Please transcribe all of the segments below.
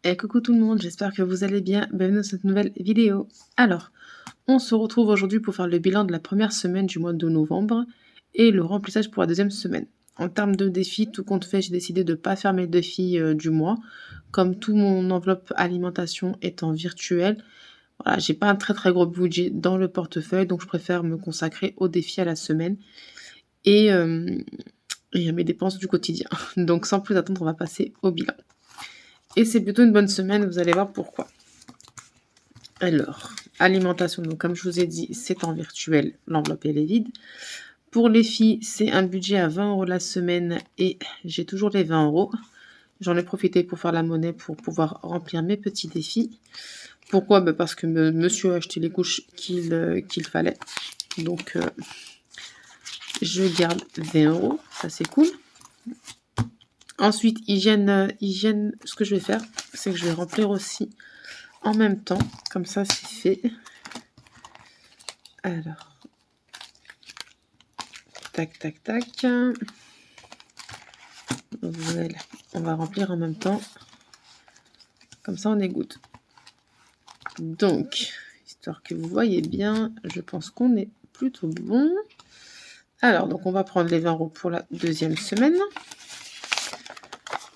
Et coucou tout le monde, j'espère que vous allez bien. Bienvenue dans cette nouvelle vidéo. Alors, on se retrouve aujourd'hui pour faire le bilan de la première semaine du mois de novembre et le remplissage pour la deuxième semaine. En termes de défis, tout compte fait, j'ai décidé de ne pas faire mes défis du mois. Comme tout mon enveloppe alimentation est en virtuel, voilà, j'ai pas un très gros budget dans le portefeuille, donc je préfère me consacrer aux défis à la semaine et à mes dépenses du quotidien. Donc sans plus attendre, on va passer au bilan. Et c'est plutôt une bonne semaine, vous allez voir pourquoi. Alors, alimentation, donc comme je vous ai dit, c'est en virtuel, l'enveloppe elle est vide. Pour les filles, c'est un budget à 20 € la semaine et j'ai toujours les 20 €. J'en ai profité pour faire la monnaie pour pouvoir remplir mes petits défis. Pourquoi ? Parce que monsieur a acheté les couches qu'il fallait. Donc, je garde 20 €, ça c'est cool. Ensuite, hygiène, ce que je vais faire, c'est que je vais remplir aussi en même temps. Comme ça, c'est fait. Alors, tac. Voilà, on va remplir en même temps. Comme ça, on est good. Donc, histoire que vous voyez bien, je pense qu'on est plutôt bon. Alors, donc on va prendre les 20 € pour la deuxième semaine.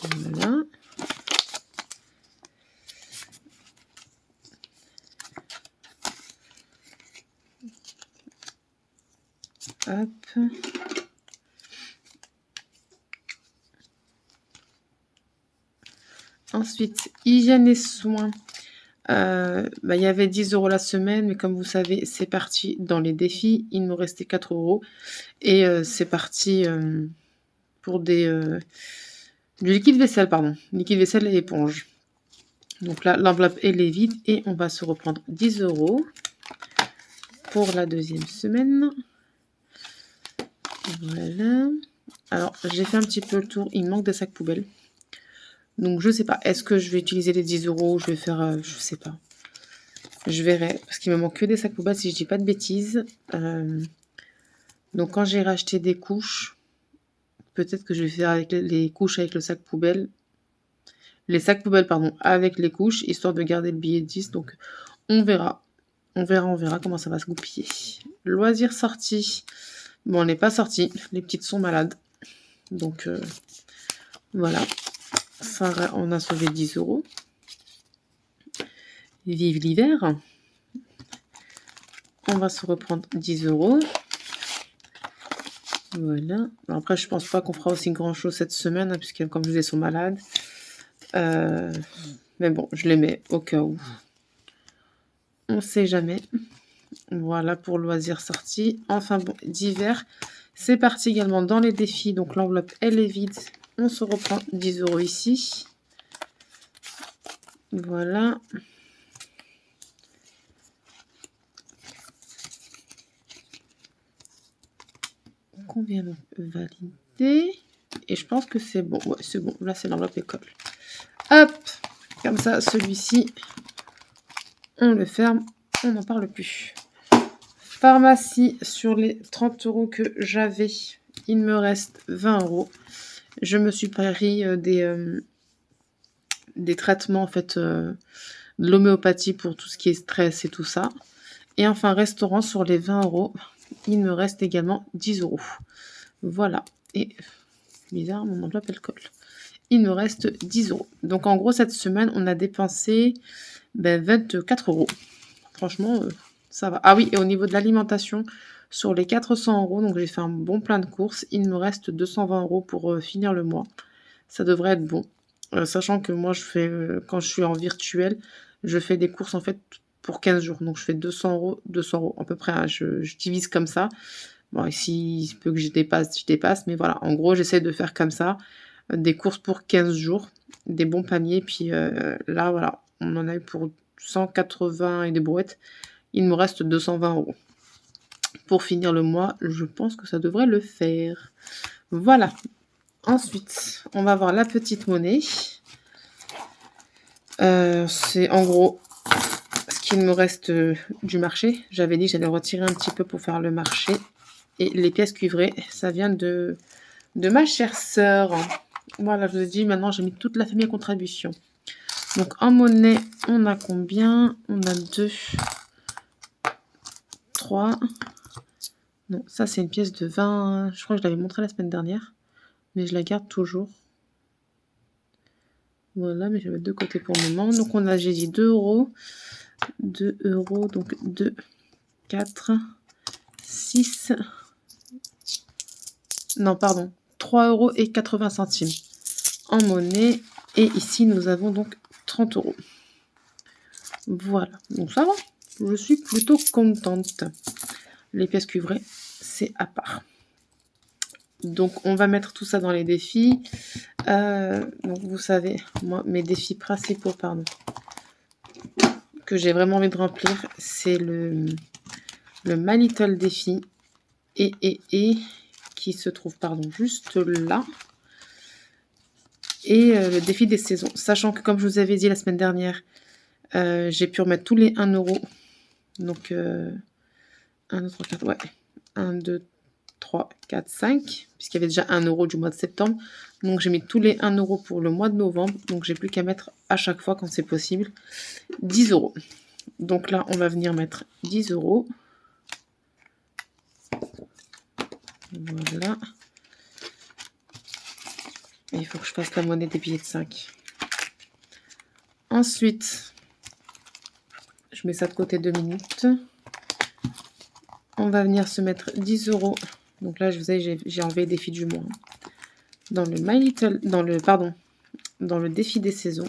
Voilà. Hop. Ensuite, hygiène et soins. Il y avait 10 € la semaine, mais comme vous savez, c'est parti dans les défis. Il me restait 4 € et c'est parti pour du liquide vaisselle, liquide vaisselle et éponge. Donc là, l'enveloppe elle est vide et on va se reprendre 10 € pour la deuxième semaine. Voilà. Alors, j'ai fait un petit peu le tour. Il me manque des sacs poubelles. Donc, je sais pas. Est-ce que je vais utiliser les 10 € ou je vais faire... je sais pas. Je verrai. Parce qu'il me manque que des sacs poubelles si je dis pas de bêtises. Donc, quand j'ai racheté des couches, peut-être que je vais faire avec les couches avec le sac poubelle. Les sacs poubelles, avec les couches, histoire de garder le billet de 10. Donc, on verra. On verra comment ça va se goupiller. Loisirs sortis. Bon, on n'est pas sortis. Les petites sont malades. Donc, voilà. Ça, on a sauvé 10 €. Vive l'hiver. On va se reprendre 10 €. Voilà. Après, je pense pas qu'on fera aussi grand chose cette semaine, puisque comme je disais, ils sont malades. Mais bon, je les mets au cas où. On sait jamais. Voilà pour loisirs sortis. Enfin bon, d'hiver. C'est parti également dans les défis. Donc l'enveloppe, elle est vide. On se reprend 10 € ici. Voilà. Qu'on vient de valider. Et je pense que c'est bon. Ouais, c'est bon. Là, c'est l'enveloppe école. Hop. Comme ça, celui-ci, on le ferme. On n'en parle plus. Pharmacie, sur les 30 € que j'avais, il me reste 20 €. Je me suis pris des traitements, en fait, de l'homéopathie pour tout ce qui est stress et tout ça. Et enfin, restaurant, sur les 20 €, il me reste également 10 €. Voilà. Et, bizarre, mon enveloppe, elle colle. Il me reste 10 €. Donc, en gros, cette semaine, on a dépensé 24 €. Franchement, ça va. Ah oui, et au niveau de l'alimentation, sur les 400 €, donc j'ai fait un bon plein de courses. Il me reste 220 € pour finir le mois. Ça devrait être bon. Sachant que moi, quand je suis en virtuel, je fais des courses en fait pour 15 jours. Donc je fais 200 € à peu près. Hein, je divise comme ça. Bon, ici, il se peut que je dépasse. Mais voilà, en gros, j'essaie de faire comme ça. Des courses pour 15 jours. Des bons paniers. Puis là, voilà, on en a eu pour 180 et des brouettes. Il me reste 220 €. Pour finir le mois, je pense que ça devrait le faire. Voilà. Ensuite, on va voir la petite monnaie. C'est en gros ce qu'il me reste du marché. J'avais dit que j'allais retirer un petit peu pour faire le marché. Et les pièces cuivrées, ça vient de ma chère sœur. Voilà, je vous ai dit, maintenant j'ai mis toute la famille à contribution. Donc en monnaie, on a combien? On a 2, 3. Non, ça c'est une pièce de 20. Je crois que je l'avais montré la semaine dernière. Mais je la garde toujours. Voilà, mais je vais mettre de côté pour le moment. Donc on a, j'ai dit 2 euros. 2 euros, donc 2, 4, 6. Non, pardon. 3 euros et 80 centimes en monnaie. Et ici, nous avons donc 30 euros. Voilà. Donc ça va. Je suis plutôt contente. Les pièces cuivrées, c'est à part. Donc, on va mettre tout ça dans les défis. Donc, vous savez, moi, mes défis principaux, que j'ai vraiment envie de remplir, c'est le My Little défi et qui se trouve, juste là. Et le défi des saisons. Sachant que, comme je vous avais dit la semaine dernière, j'ai pu remettre tous les 1 euro. Donc, 1, 2, 3, 4, ouais. 1, 2, 3, 4, 5. Puisqu'il y avait déjà 1 euro du mois de septembre. Donc, j'ai mis tous les 1 euro pour le mois de novembre. Donc, j'ai plus qu'à mettre à chaque fois, quand c'est possible, 10 euros. Donc là, on va venir mettre 10 euros. Voilà. Et il faut que je fasse la monnaie des billets de 5. Ensuite, je mets ça de côté 2 minutes. On va venir se mettre 10 euros. Donc là, je vous ai, j'ai enlevé les défis du mois. Dans le My Little, dans le défi des saisons.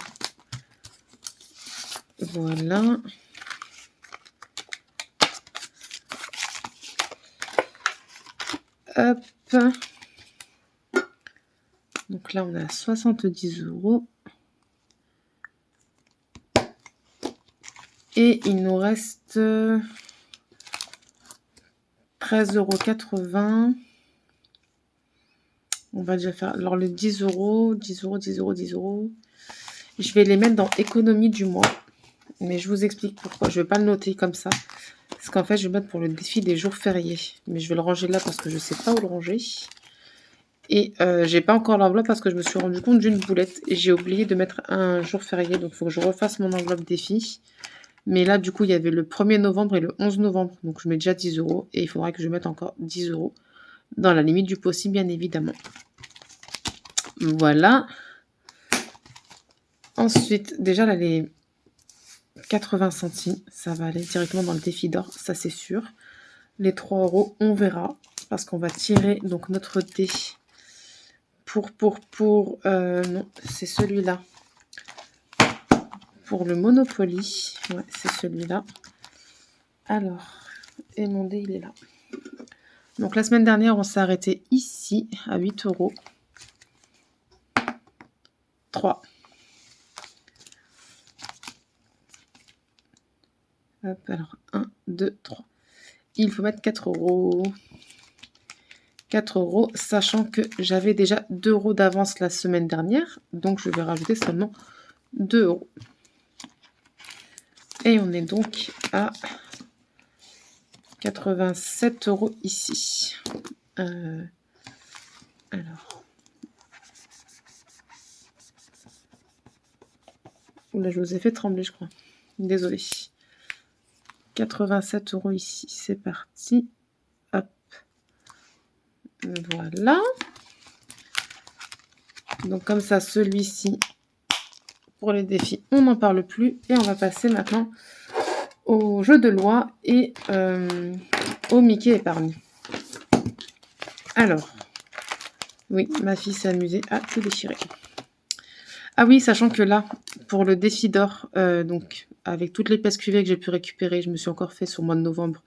Voilà. Hop. Donc là, on a 70 euros. Et il nous reste 13,80 €. On va déjà faire. Alors, les 10 euros, 10 euros, 10 euros, 10 euros. Je vais les mettre dans économie du mois. Mais je vous explique pourquoi. Je ne vais pas le noter comme ça. Parce qu'en fait, je vais mettre pour le défi des jours fériés. Mais je vais le ranger là parce que je ne sais pas où le ranger. Et j'ai pas encore l'enveloppe parce que je me suis rendu compte d'une boulette. Et j'ai oublié de mettre un jour férié. Donc, il faut que je refasse mon enveloppe défi. Mais là, du coup, il y avait le 1er novembre et le 11 novembre. Donc, je mets déjà 10 euros. Et il faudra que je mette encore 10 euros. Dans la limite du possible, bien évidemment. Voilà. Ensuite, déjà, là, les 80 centimes, ça va aller directement dans le défi d'or. Ça, c'est sûr. Les 3 euros, on verra. Parce qu'on va tirer donc notre dé non, c'est celui-là. Pour le Monopoly. Ouais, c'est celui-là. Alors, et mon dé, il est là. Donc, la semaine dernière, on s'est arrêté ici, à 8 euros. 3. Hop, alors, 1, 2, 3. Il faut mettre 4 euros. 4 euros, sachant que j'avais déjà 2 euros d'avance la semaine dernière. Donc, je vais rajouter seulement 2 euros. Et on est donc à 87 euros ici. Alors. Là, je vous ai fait trembler, je crois. Désolée. 87 euros ici. C'est parti. Hop. Voilà. Donc, comme ça, celui-ci, pour les défis, on n'en parle plus. Et on va passer maintenant au jeu de loi et au Mickey épargne. Alors, oui, ma fille s'est amusée à tout déchirer. Ah oui, sachant que là, pour le défi d'or, donc avec toutes les pièces cuivrées que j'ai pu récupérer, je me suis encore fait sur le mois de novembre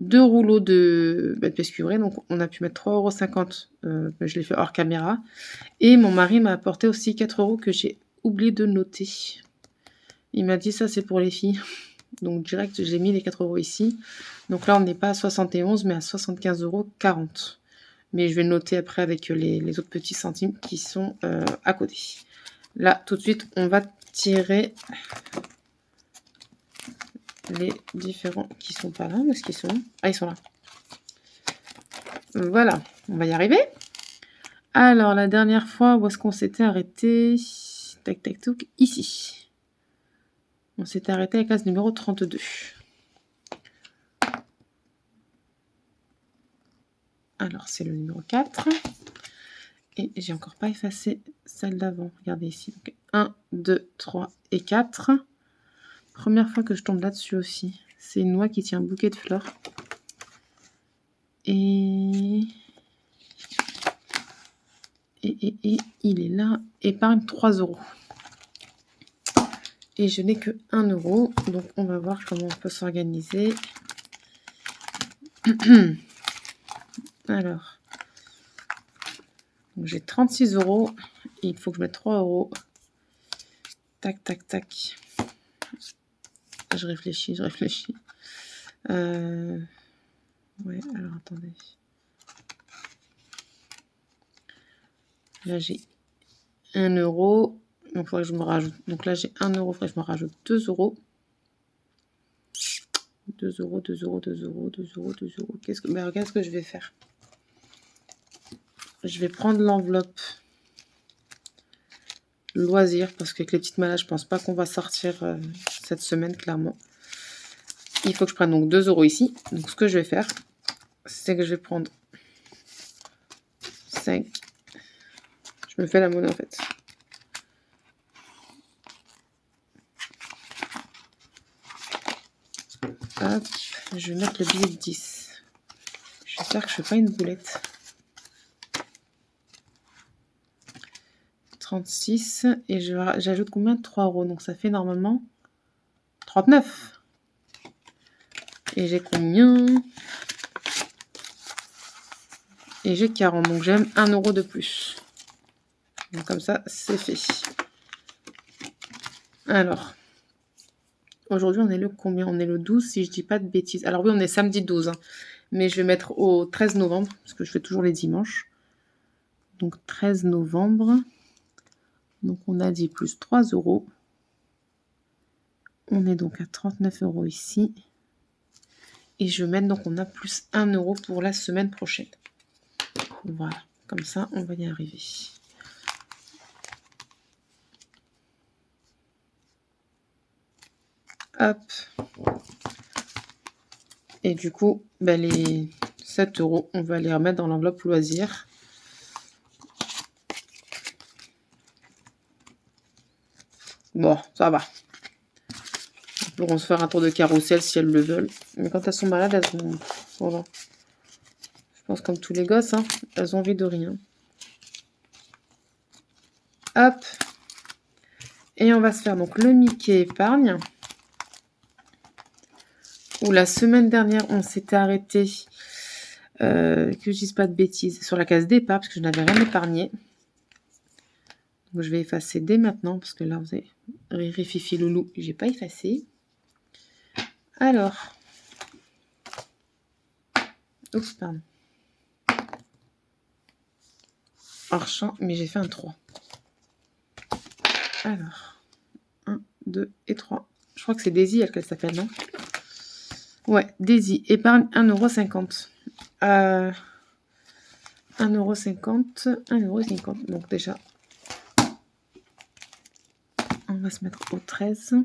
2 rouleaux de pièces cuivrées. Donc, on a pu mettre 3,50 €. Je l'ai fait hors caméra. Et mon mari m'a apporté aussi 4 euros que j'ai oublié de noter. Il m'a dit, ça, c'est pour les filles. Donc, direct, j'ai mis les 4 euros ici. Donc là, on n'est pas à 71, mais à 75,40 €. Mais je vais le noter après avec les autres petits centimes qui sont à côté. Là, tout de suite, on va tirer les différents qui sont pas là. Où est-ce qu'ils sont? Ah, ils sont là. Voilà, on va y arriver. Alors, la dernière fois, où est-ce qu'on s'était arrêté? Tac, tac, tac, ici. On s'est arrêté à la case numéro 32. Alors, c'est le numéro 4. Et j'ai encore pas effacé celle d'avant. Regardez ici. Donc, 1, 2, 3 et 4. Première fois que je tombe là-dessus aussi. C'est une noix qui tient un bouquet de fleurs. Et il est là. Épargne 3 €. Et je n'ai que 1 €. Donc, on va voir comment on peut s'organiser. Alors, j'ai 36 €. Et il faut que je mette 3 €. Tac, tac, tac. Je réfléchis. Ouais, alors attendez. Là, j'ai 1 €. Donc, il faudrait que je me rajoute. Donc là, j'ai 1 €. Il faudrait que je me rajoute 2 €. 2 €, 2 €, 2 €, 2 €, 2 €. Regarde ce que je vais faire. Je vais prendre l'enveloppe loisir parce qu'avec les petites malades, je pense pas qu'on va sortir cette semaine, clairement. Il faut que je prenne donc 2 € ici. Donc, ce que je vais faire, c'est que je vais prendre 5. Je me fais la monnaie, en fait. Hop, je vais mettre le billet de 10. J'espère que je fais pas une boulette. 36. Et j'ajoute combien? 3 €. Donc, ça fait normalement 39. Et j'ai combien? Et j'ai 40. Donc, j'aime 1 € de plus. Donc, comme ça, c'est fait. Alors, aujourd'hui, on est le combien? On est le 12, si je dis pas de bêtises. Alors oui, on est samedi 12. Hein. Mais je vais mettre au 13 novembre, parce que je fais toujours les dimanches. Donc, 13 novembre. Donc, on a dit plus 3 €. On est donc à 39 € ici. Et je vais mettre, donc on a plus 1 € pour la semaine prochaine. Voilà, comme ça, on va y arriver. Hop. Et du coup, les 7 €, on va les remettre dans l'enveloppe loisir. Bon, ça va. Elles pourront se faire un tour de carrousel si elles le veulent. Mais quand elles sont malades, elles ont... Voilà. Je pense comme tous les gosses, hein, elles ont envie de rien. Hop. Et on va se faire donc le Mickey épargne. Où la semaine dernière, on s'était arrêté, que je dise pas de bêtises, sur la case départ, parce que je n'avais rien épargné. Donc je vais effacer dès maintenant, parce que là, vous avez Riri, Fifi, Loulou, j'ai pas effacé. Alors. Oups, pardon. Archant, mais j'ai fait un 3. Alors. 1, 2 et 3. Je crois que c'est Daisy, elle, qu'elle s'appelle, non? Ouais, Daisy, épargne 1,50 €. 1,50 €, 1,50 €. Donc déjà, on va se mettre au 13.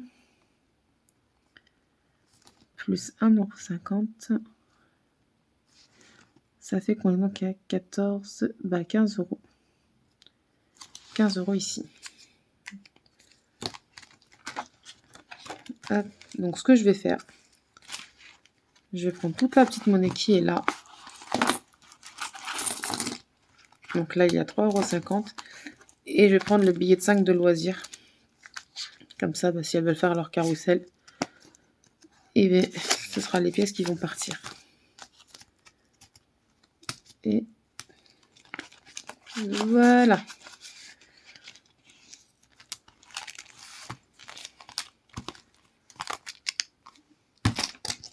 Plus 1,50 €. Ça fait qu'on est donc à 14, 15 €. 15 € ici. Hop. Donc, ce que je vais faire, je vais prendre toute la petite monnaie qui est là. Donc là, il y a 3,50 €. Et je vais prendre le billet de 5 de loisir. Comme ça, si elles veulent faire leur carrousel, et bien, ce sera les pièces qui vont partir. Et voilà.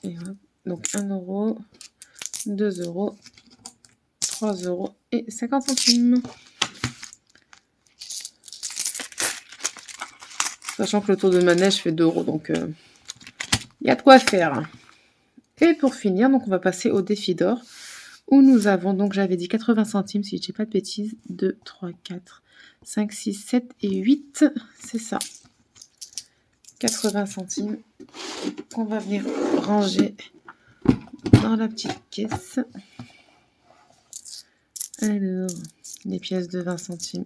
Et hop. Donc 1 €, 2 €, 3 € et 50 centimes. Sachant que le tour de manège fait 2 €, donc il y a de quoi faire. Et pour finir, donc on va passer au défi d'or, où nous avons, donc j'avais dit 80 centimes, si je ne dis pas de bêtises, 2, 3, 4, 5, 6, 7 et 8, c'est ça. 80 centimes qu'on va venir ranger dans la petite caisse. Alors, les pièces de 20 centimes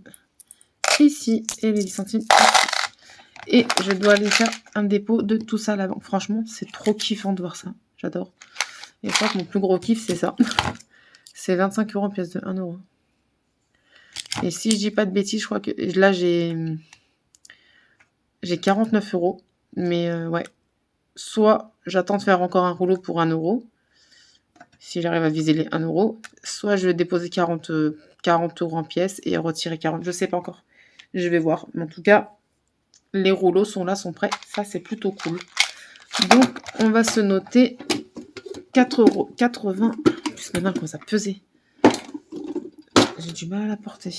ici et les 10 centimes ici. Et je dois aller faire un dépôt de tout ça à la banque. Franchement, c'est trop kiffant de voir ça. J'adore. Et je crois que mon plus gros kiff, c'est ça. C'est 25 € en pièces de 1 €. Et si je dis pas de bêtises, je crois que là, j'ai 49 €. Mais ouais. Soit j'attends de faire encore un rouleau pour 1 €. Si j'arrive à viser les 1 €. Soit je vais déposer 40 € en pièces et retirer 40. Je sais pas encore. Je vais voir. Mais en tout cas, les rouleaux sont là, sont prêts. Ça, c'est plutôt cool. Donc, on va se noter 4,80 €. Plus maintenant, comment ça pesait. J'ai du mal à la porter.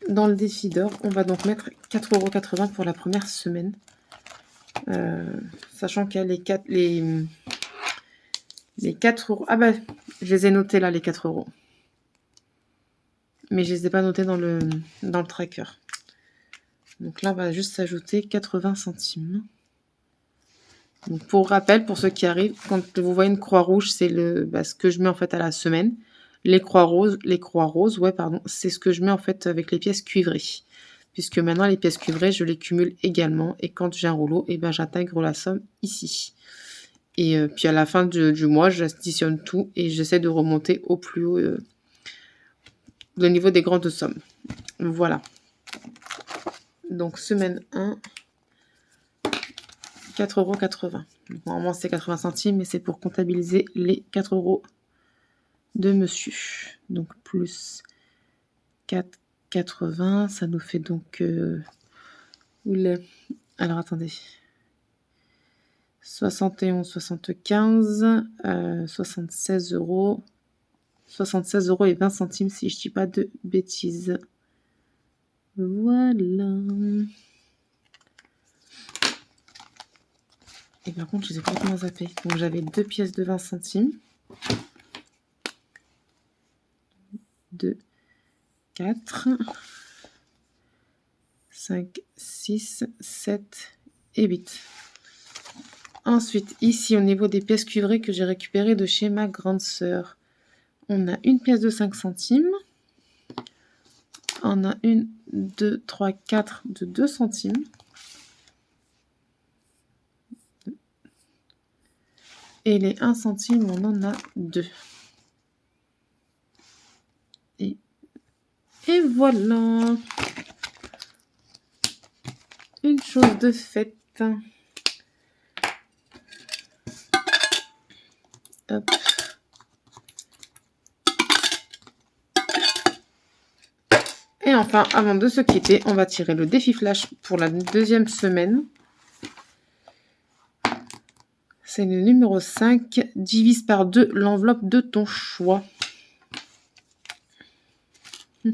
Dans le décideur, on va donc mettre 4,80 € pour la première semaine. Sachant qu'il y a les 4 €. Ah bah, je les ai notés là, les 4 €. Mais je les ai pas notés dans le tracker. Donc là, on va juste s'ajouter 80 centimes. Donc pour rappel, pour ceux qui arrivent, quand vous voyez une croix rouge, c'est ce que je mets en fait à la semaine. Les croix roses, c'est ce que je mets en fait avec les pièces cuivrées. Puisque maintenant, les pièces cuivrées, je les cumule également. Et quand j'ai un rouleau, j'intègre la somme ici. Et puis à la fin du mois, j'additionne tout et j'essaie de remonter au plus haut le niveau des grandes sommes. Voilà. Donc semaine 1, 4,80 €. Donc, normalement, c'est 80 centimes, mais c'est pour comptabiliser les 4 € de monsieur. Donc plus 4,80, ça nous fait donc... Alors attendez. 71,75, 76 €. 76 € et 20 centimes si je dis pas de bêtises. Voilà. Et par contre, je les ai complètement zappés. Donc j'avais 2 pièces de 20 centimes. 2, 4, 5, 6, 7 et 8. Ensuite, ici, au niveau des pièces cuivrées que j'ai récupérées de chez ma grande sœur, on a une pièce de 5 centimes. On a une, 2, 3, 4 de 2 centimes. Et les 1 centime, on en a 2. Et voilà. Une chose de faite. Hop. Et enfin, avant de se quitter, on va tirer le défi flash pour la deuxième semaine. C'est le numéro 5. Divise par 2 l'enveloppe de ton choix. Je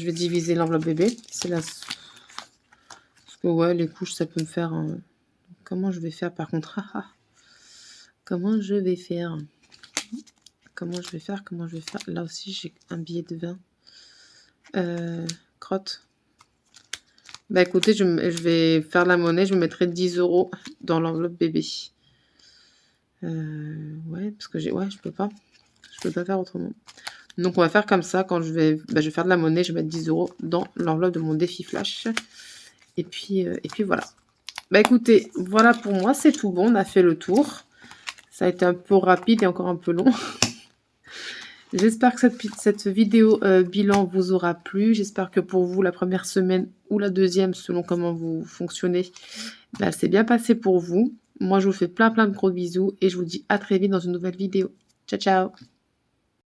vais diviser l'enveloppe bébé. C'est là. Parce que ouais, les couches, ça peut me faire... Comment je vais faire par contre? Comment je vais faire? Là aussi, j'ai un billet de 20. Crotte. Bah écoutez, je vais faire la monnaie. Je me mettrai 10 € dans l'enveloppe bébé. Ouais, parce que je peux pas. Je peux pas faire autrement. Donc on va faire comme ça. Quand je vais faire de la monnaie, je vais mettre 10 € dans l'enveloppe de mon défi flash. Et puis voilà. Bah écoutez, voilà pour moi, c'est tout bon. On a fait le tour. Ça a été un peu rapide et encore un peu long. J'espère que cette vidéo bilan vous aura plu. J'espère que pour vous, la première semaine ou la deuxième, selon comment vous fonctionnez, c'est bien passé pour vous. Moi, je vous fais plein de gros bisous et je vous dis à très vite dans une nouvelle vidéo. Ciao, ciao!